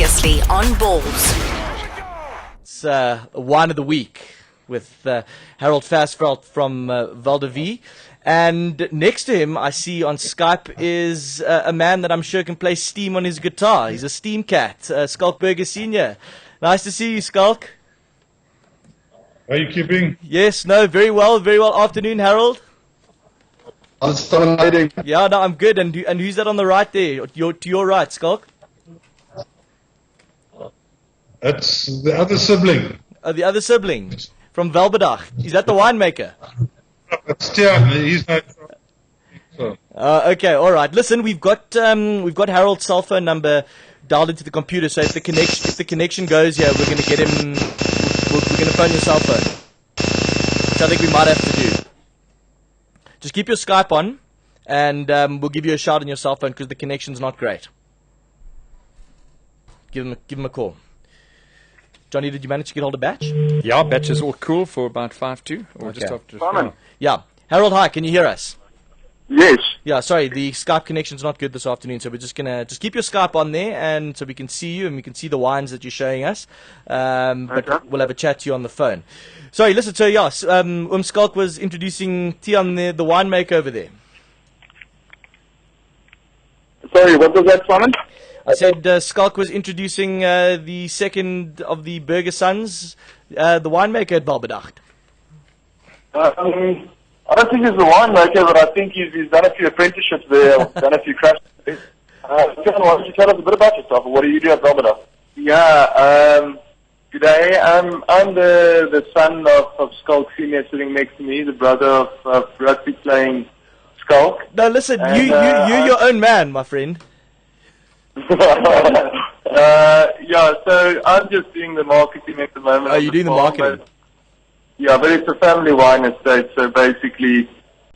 Previously on Balls. It's Wine of the Week with Harold Versfeld from Valdevie. And next to him, I see on Skype is a man that I'm sure can play steam on his guitar. He's a steam cat, Schalk Senior. Nice to see you, Schalk. How are you keeping? Yes, no, very well, very well. Afternoon, Harold. How's it? Yeah, no, I'm good. And who's that on the right there? To your right, Schalk? That's the other sibling. The other sibling from Velbedach. Is that the winemaker? It's Tian. He's not. So. Okay, all right. Listen, we've got Harold's cell phone number dialed into the computer. So if the connection goes here, we're going to get him. We're going to phone your cell phone, which I think we might have to do. Just keep your Skype on, and we'll give you a shout on your cell phone because the connection's not great. Give him a call. Johnny, did you manage to get hold of Batch? Yeah, Batch is all cool for about 5-2. Or Okay. just after. Simon. Yeah. Harold, hi, can you hear us? Yes. Yeah, sorry, the Skype connection's not good this afternoon, so we're just gonna keep your Skype on there, and so we can see you and we can see the wines that you're showing us. But Okay. we'll have a chat to you on the phone. Sorry, listen. So yes, Schalk was introducing Tian, the winemaker over there. Sorry, what was that, Simon? I said Schalk was introducing the second of the Burger sons, the winemaker at Velbedach. I don't think he's the winemaker, but I think he's done a few apprenticeships there, done a few crafts. John, why don't you tell us a bit about yourself? What do you do at Velbedach? Yeah, good day. I'm the son of Schalk Senior sitting next to me, the brother of rugby playing Schalk. No, listen, And, you're your own man, my friend. Yeah, so I'm just doing the marketing at the moment. Oh, you're doing the marketing? But it's a family wine estate, so basically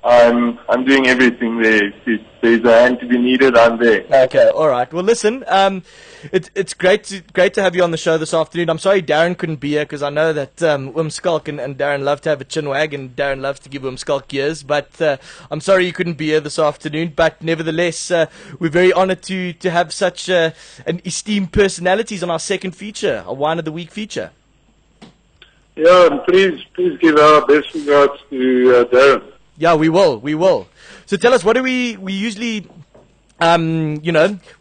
I'm doing everything there. If there's a hand to be needed, I'm there. Okay, all right. Well, listen, it's great to have you on the show this afternoon. I'm sorry Darren couldn't be here because I know that Schalk and Darren love to have a chinwag, and Darren loves to give Schalk gears. But I'm sorry you couldn't be here this afternoon. But nevertheless, we're very honoured to have such an esteemed personalities on our second feature, a Wine of the Week feature. Yeah, and please give our best regards to Darren. Yeah, we will. So tell us, what do we usually, when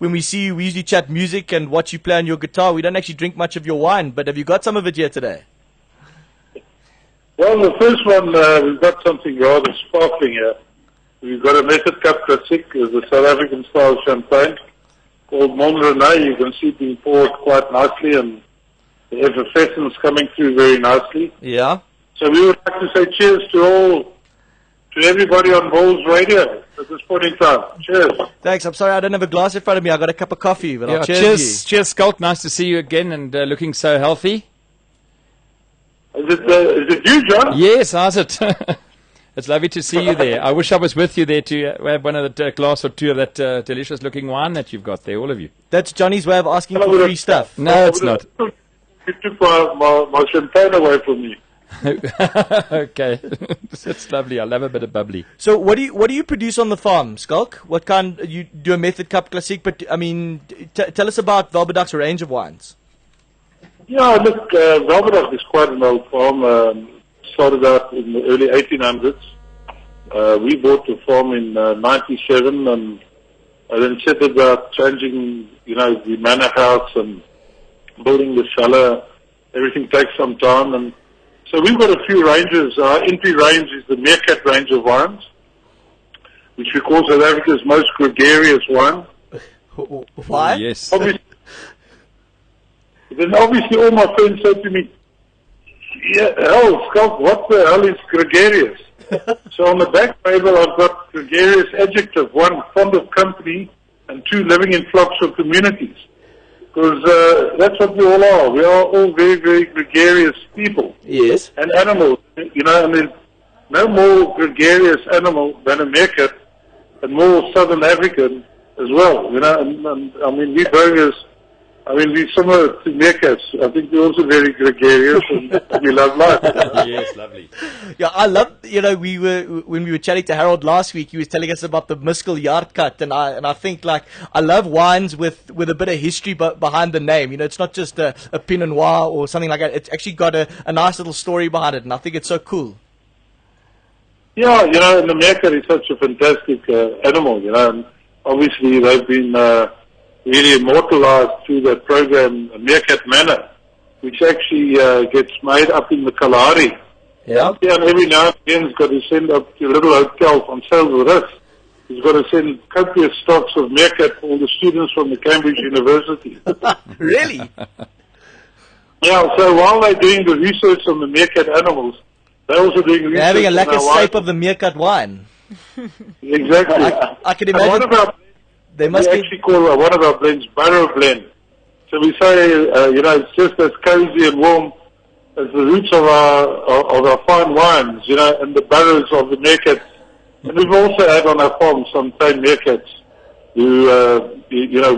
we see you, we usually chat music and watch you play on your guitar. We don't actually drink much of your wine, but have you got some of it here today? Well, the first one, we've got something rather sparkling here. We've got a Method Cup Classic, the South African style champagne, called Mon Rene. You can see it being poured quite nicely, and the effervescence coming through very nicely. Yeah. So we would like to say cheers to everybody on Balls Radio at this point in time. Cheers. Thanks. I'm sorry I don't have a glass in front of me. I got a cup of coffee, but I'll Yeah, cheers cheers, Schalk. Nice to see you again and looking so healthy. Is it you, John? Yes, how's it? It's lovely to see you there. I wish I was with you there to have one of the glass or two of that delicious-looking wine that you've got there, all of you. That's Johnny's way of asking for free stuff. No, it's not. You took my champagne away from me. Okay, it's lovely. I love a bit of bubbly. So what do you produce on the farm, Schalk? What kind? You do a Method Cup Classic, but I mean, tell us about Velbedach's range of wines. Yeah, look, Velbedach is quite an old farm. Started out in the early 1800s. We bought the farm in 97, and I then set about changing, the manor house and building the cellar. Everything takes some time, and so we've got a few ranges. Our entry range is the Meerkat range of wines, which we call South Africa's most gregarious wine. Why? Yes. Then obviously all my friends said to me, yeah, Schalk, what the hell is gregarious? So on the back label I've got gregarious adjective, 1, fond of company, and 2, living in flocks or communities. Because that's what we all are. We are all very, very gregarious people. Yes. And animals. No more gregarious animal than a meerkat, and more Southern African as well. And we burgers I mean, we're similar to meerkats. I think we're also very gregarious and we love life. Yes, lovely. Yeah, I love, when we were chatting to Harold last week, he was telling us about the Miskel yard cut, and I think, like, I love wines with a bit of history behind the name. It's not just a Pinot Noir or something like that. It's actually got a nice little story behind it, and I think it's so cool. Yeah, and the meerkat is such a fantastic animal, and obviously they've been really immortalized through that program, Meerkat Manor, which actually gets made up in the Kalahari. Yeah. Yeah, and every now and again he's got to send up to a little hotel on Selva. He's got to send copious stocks of meerkat for all the students from the Cambridge University. Really? Yeah, so while they're doing the research on the meerkat animals, they're also doing research They're having a on lacquer our shape wine. of the meerkat wine. Exactly. I can And one imagine of our they we must be. actually call one of our blends Burrow Blend. So we say, it's just as cozy and warm as the roots of our fine wines, and the burrows of the meerkats. And we've also had on our farm some tame meerkats who,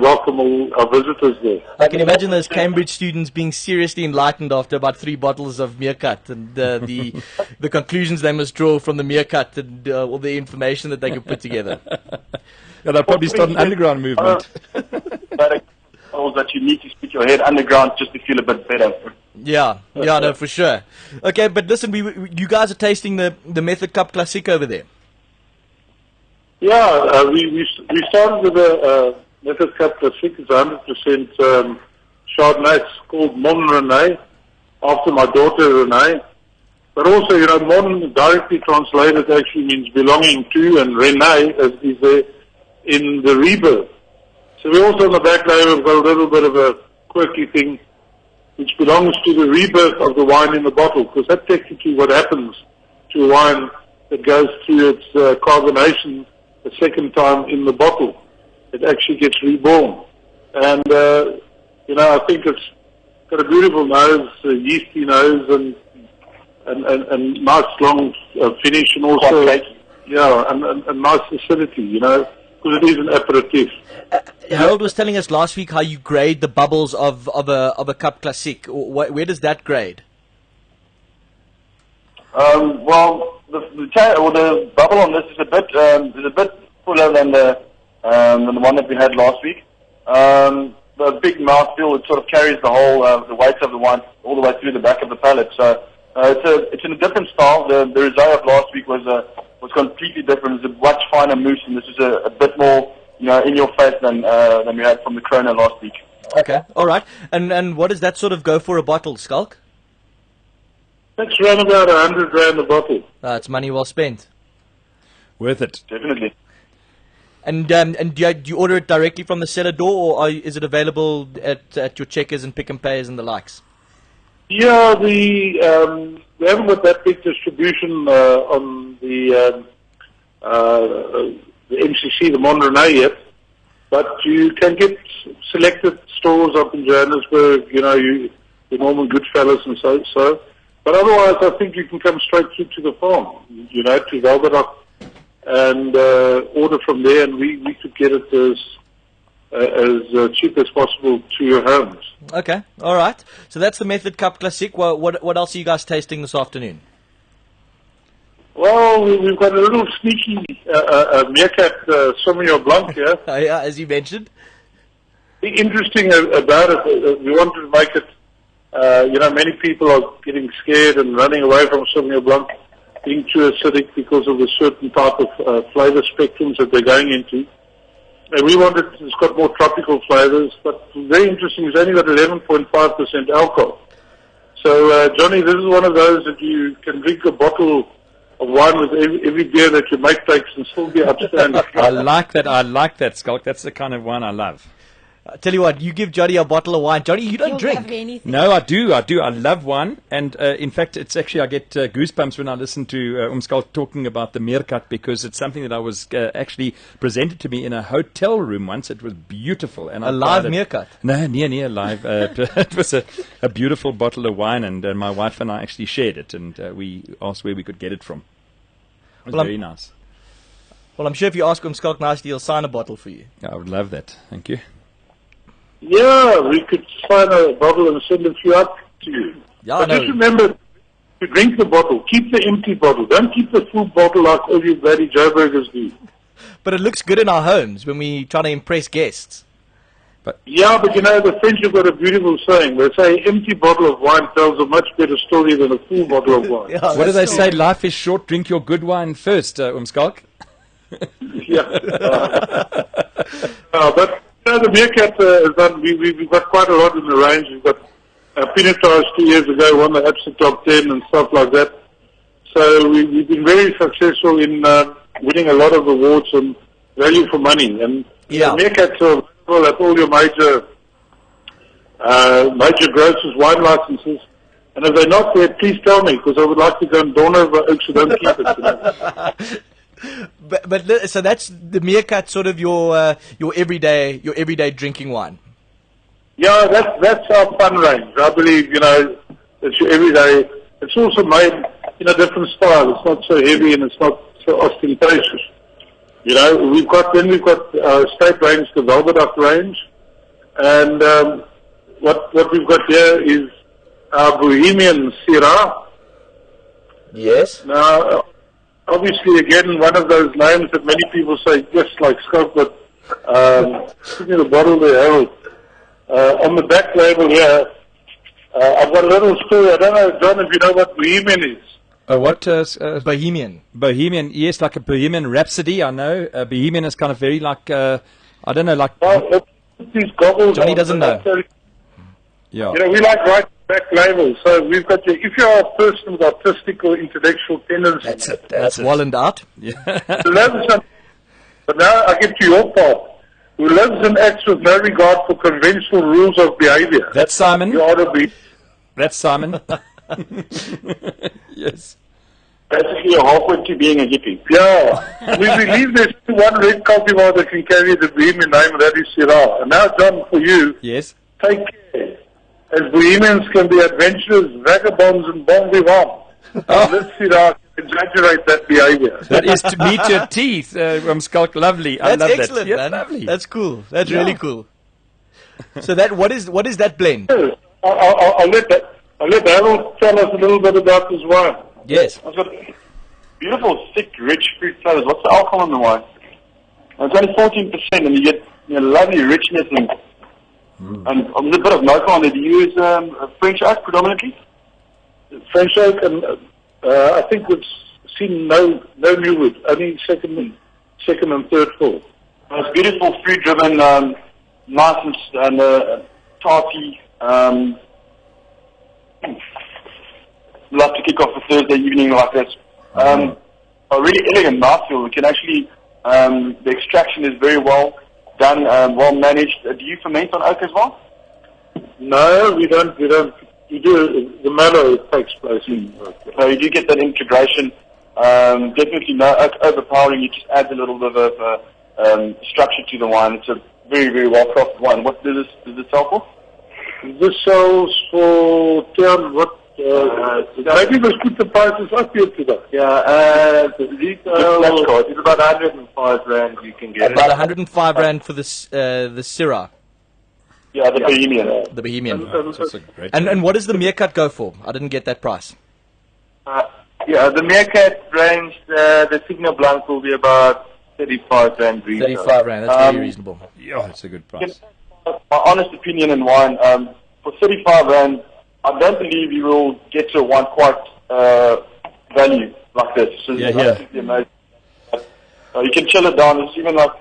welcome all our visitors there. I can imagine those Cambridge students being seriously enlightened after about 3 bottles of meerkat and the conclusions they must draw from the meerkat and all the information that they can put together. Yeah, they'll probably start an underground movement. That you need to stick your head underground just to feel a bit better. Yeah, no, for sure. Okay, but listen, you guys are tasting the Method Cup Classic over there. Yeah, we started with a Method Cup Classic. It's 100% Chardonnay. It's called Mon Rene, after my daughter Renee. But also, Mon directly translated actually means belonging to, and Rene is there in the rebirth. So we also on the back label have got a little bit of a quirky thing which belongs to the rebirth of the wine in the bottle, because that's technically what happens to a wine that goes through its carbonation a second time in the bottle. It actually gets reborn. And, I think it's got a beautiful nose, a yeasty nose, and nice long finish, and also, and nice acidity, because it is an aperitif. Harold was telling us last week how you grade the bubbles of a Cup Classic. Where does that grade? Well, the bubble on this is a bit fuller than the one that we had last week. The big mouthfeel, it sort of carries the whole the weight of the wine all the way through the back of the palate. So it's in a different style. The Rosé of last week was completely different. It's a much finer mousse, and this is a bit more in your face than we had from the Corona last week. Okay, all right. And what does that sort of go for a bottle, Schalk? That's around about 100 rand a bottle. It's money well spent. Worth it. Definitely. And do you order it directly from the cellar door, or is it available at your Checkers and Pick and Pays and the likes? Yeah, we haven't got that big distribution on the MCC, the Mon Rene yet, but you can get selected stores up in Johannesburg, your Norman Goodfellas and so. But otherwise, I think you can come straight through to the farm, to Velberock, and order from there, and we could get it as cheap as possible to your homes. Okay, all right. So that's the Method Cup Classic. What else are you guys tasting this afternoon? Well, we've got a little sneaky meerkat Sauvignon Blanc here. Yeah, as you mentioned. The interesting about it, we wanted to make it, many people are getting scared and running away from Sauvignon Blanc being too acidic because of the certain type of flavor spectrums that they're going into. And we wanted, it's got more tropical flavors, but very interesting, it's only got 11.5% alcohol. So, Johnny, this is one of those that you can drink a bottle of wine with every beer that your mate takes and still be upstanding. I like that, Schalk. That's the kind of wine I love. I tell you what, you give Johnny a bottle of wine. Johnny, you don't You'll drink. have anything. No, I do. I love wine. And in fact, it's actually, I get goosebumps when I listen to Schalk talking about the meerkat, because it's something that I was actually presented to me in a hotel room once. It was beautiful. And A live meerkat? No, near live. It was a beautiful bottle of wine, and my wife and I actually shared it, and we asked where we could get it from. It was very nice. Well, I'm sure if you ask him Schalk nicely, he'll sign a bottle for you. I would love that. Thank you. Yeah, we could sign a bottle and send a few out to you. Yeah, But I just know. remember, to drink the bottle, keep the empty bottle. Don't keep the full bottle like all you bloody Joburgers do. But it looks good in our homes when we try to impress guests. Yeah, but you know, the French have got a beautiful saying. They say empty bottle of wine tells a much better story than a full bottle of wine. Yeah, What do they that's say? Life is short. Drink your good wine first, Schalk. Yeah. But you know, the meerkat has done, we've got quite a lot in the range. We've got Pinotage 2 years ago, won the absolute top 10 and stuff like that. So we've been very successful in winning a lot of awards and value for money. And Yeah. the meerkats are available at all your major grocers' wine licenses. And if they're not there, please tell me, because I would like to go and dawn over oaks and don't keep it. You know? But so that's the meerkat, sort of your everyday drinking wine. Yeah, that's our fun range. I believe, you know, it's your everyday. It's also made in a different style. It's not so heavy and it's not so ostentatious. You know, we've got state range, the Velveduck range, and what we've got here is our Bohemian Syrah. Yes. Now, obviously, again, one of those names that many people say just like Schalk, but give me the bottle there, Harold. On the back label here, I've got a little story. I don't know, John, if you know what Bohemian is. What? Bohemian. Bohemian, yes, like a Bohemian Rhapsody, I know. Bohemian is kind of very like, I don't know, like... Well, these goggles Johnny on, doesn't know. Yeah. You know, we like writing back labels. So we've got if you're a person with artistic or intellectual tendencies, That's Walland out. who lives and, but now I get to your part, who lives and acts with no regard for conventional rules of behavior. That's Simon. You ought to be. That's Simon. Yes. Basically, you're halfway to being a hippie. Yeah. We believe there's one red cultivar that can carry the Bohemian name, and that is Syrah. And now, John, for you, Yes. take care. As Bohemians can be adventurous, vagabonds, and bon vivants. This Syrah can exaggerate that behavior. That is to meet your teeth, Schalk. Lovely. I That's love excellent, that. Yeah, man. lovely. That's cool. That's Yeah. really cool. So that what is that blend? I'll let Harold tell us a little bit about this wine. Yes. It's got beautiful, thick, rich fruit flavors. Lots of alcohol in the wine. And it's only 14%, and you get lovely richness and there's a bit of mocha on it. Do you use French oak predominantly? French oak, and I think we've seen no new wood, only second and third full. It's beautiful, fruit-driven, nice and tarty. Love to kick off a Thursday evening like this. A really elegant mouthfeel. We can actually, the extraction is very well done, well managed. Do you ferment on oak as well? No, we don't. We do the mallow takes place in. So you do get that integration. Definitely no oak overpowering. It just adds a little bit of structure to the wine. It's a very, very well crafted wine. What does it sell for? This sells for what? Maybe let's put the prices up here today. Yeah, the retail is about 105 rand. You can get About it. 105 rand for the Syrah, Yeah, the Bohemian. the Bohemian. That's a great And what does the meerkat go for? I didn't get that price. Yeah, the meerkat range, the Signo Blanc will be about 35 rand retail. 35 rand. That's very reasonable. Yeah, it's a good price. My honest opinion in wine, for 35 rand, I don't believe you will get to a wine quite value like this. So Yeah, it's yeah. absolutely amazing. You can chill it down. It's even like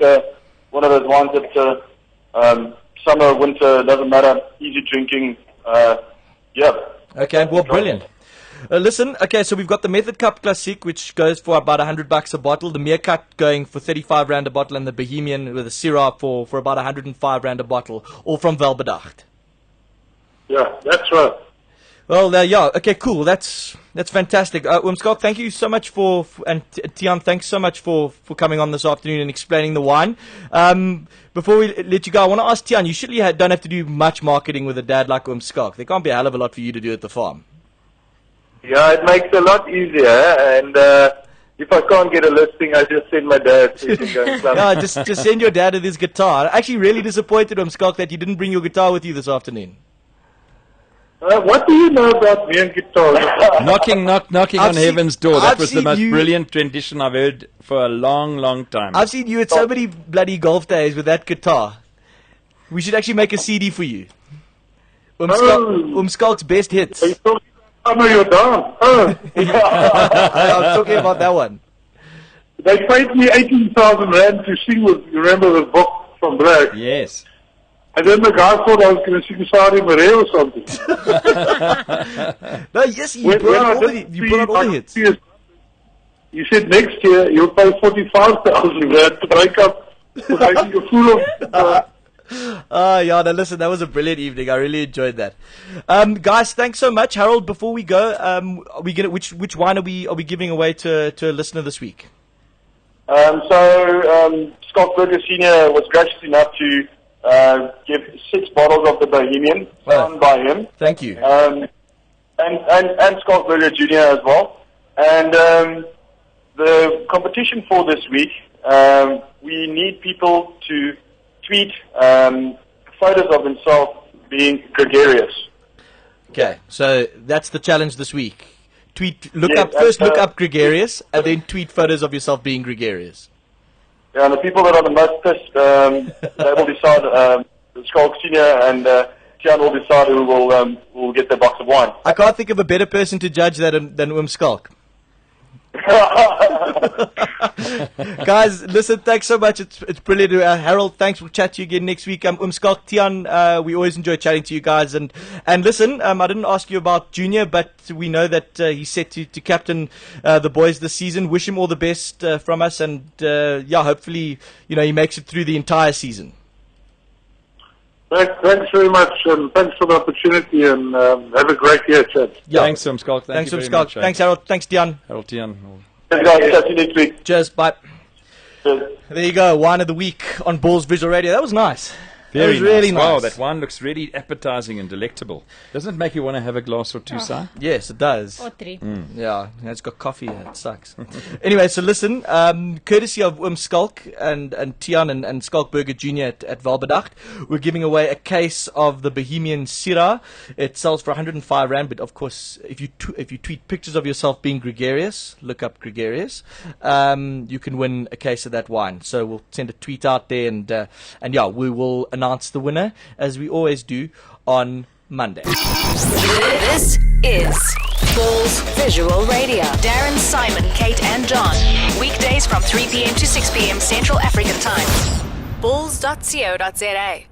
one of those wines that summer, winter, doesn't matter, easy drinking. Yeah. Okay, well, brilliant. Listen, okay, so we've got the Method Cup Classique, which goes for about $100 a bottle. The Meerkat going for 35 rand a bottle, and the Bohemian with a Syrah for about 105 rand a bottle, all from Velbedacht. Yeah, that's right. Well, yeah, okay, cool. That's fantastic. Schalk, thank you so much and Tian, thanks so much for coming on this afternoon and explaining the wine. Before we let you go, I want to ask Tian, you surely don't have to do much marketing with a dad like Schalk. There can't be a hell of a lot for you to do at the farm. Yeah, it makes it a lot easier, and if I can't get a listing, I just send my dad so he can go and club. No, just send your dad with his guitar. Actually, really disappointed, Schalk, that you didn't bring your guitar with you this afternoon. What do you know about me and guitar? Knocking I've on seen- heaven's door. That I've was the seen most you- brilliant rendition I've heard for a long, long time. I've seen you at so many bloody golf days with that guitar. We should actually make a CD for you. Schalk's best hits. Are you talking about your dance? Oh. I'm talking about that one. They paid me 18,000 rand to sing with, you remember the book from Black? Yes. And then the guy thought I was going to sing Sari Marais or something. No, yes, you brought out all the hits. You said next year you'll pay 45,000 rand to break up for making a fool of. Yeah, no, listen, that was a brilliant evening. I really enjoyed that. Guys, thanks so much. Harold, before we go, are we gonna which wine are we giving away to a listener this week? Schalk Burger Senior was gracious enough to give 6 bottles of the Bohemian signed by him. Thank you. And Schalk Burger Junior as well. And the competition for this week, we need people to tweet photos of themselves being gregarious. Okay, so that's the challenge this week. Look Yes, up gregarious, and then tweet photos of yourself being gregarious. Yeah, and the people that are the most pissed, they will decide. Schalk Senior and Tian will decide who will get their box of wine. I can't think of a better person to judge that than Schalk. Guys, listen, thanks so much. It's brilliant. Harold, thanks. We'll chat to you again next week. Schalk, Tian, we always enjoy chatting to you guys. And listen, I didn't ask you about Junior, but we know that he's set to captain the boys this season. Wish him all the best from us, and hopefully, he makes it through the entire season. Thanks very much, and thanks for the opportunity, and have a great year, Chad. Yeah. Thanks, Schalk. Thanks, Thank you very Schalk. much. Thanks, Harold. Thanks, Tian. Harold Tian. Guys, catch you next week. Cheers. Bye. Cheers. There you go. Wine of the week on Balls Visual Radio. That was nice. That was really nice. Wow, that wine looks really appetizing and delectable. Doesn't it make you want to have a glass or two, Si? Yes, it does. Or 3. Yeah, it's got coffee. It sucks. Anyway, so listen, courtesy of Schalk and Tian and Schalk Burger Jr. at Valbedacht, we're giving away a case of the Bohemian Syrah. It sells for 105 Rand, but of course, if you tweet pictures of yourself being gregarious, look up gregarious, you can win a case of that wine. So we'll send a tweet out there, and we will announce the winner, as we always do, on Monday. This is Balls Visual Radio. Darren, Simon, Kate and John. Weekdays from 3 p.m. to 6 p.m. Central African Time. Balls.co.za